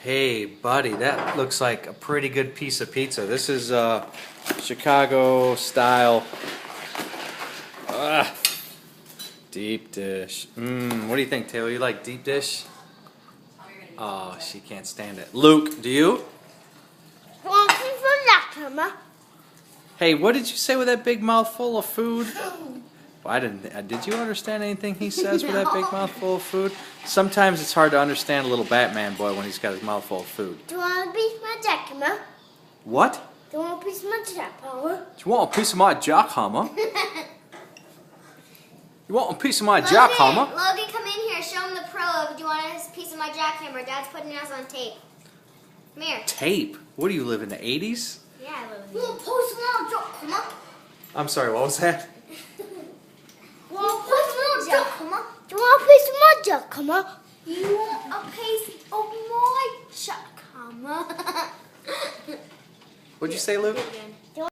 Hey, buddy, that looks like a pretty good piece of pizza. This is Chicago style deep dish. What do you think, Taylor? You like deep dish? Oh, she can't stand it. Luke, do you? Jackhammer. Hey, what did you say with that big mouthful of food? Well, I didn't. Did you understand anything he says with that big mouthful of food? Sometimes it's hard to understand a little Batman boy when he's got his mouthful of food. Do you want a piece of my jackhammer? What? Do you want a piece of my jackhammer? Do you want a piece of my jackhammer? You want a piece of my jackhammer? Logan, come in here. Show him the pro of do you want a piece of my jackhammer? Dad's putting us on tape. Come here. Tape? What do you live in the 80s? Yeah, I live in You want a piece of my jackhammer? I'm sorry, what was that? You want a piece of my jackhammer? Do you want a piece of my jackhammer? You want a piece of my jackhammer? What'd you say, Luke? Again.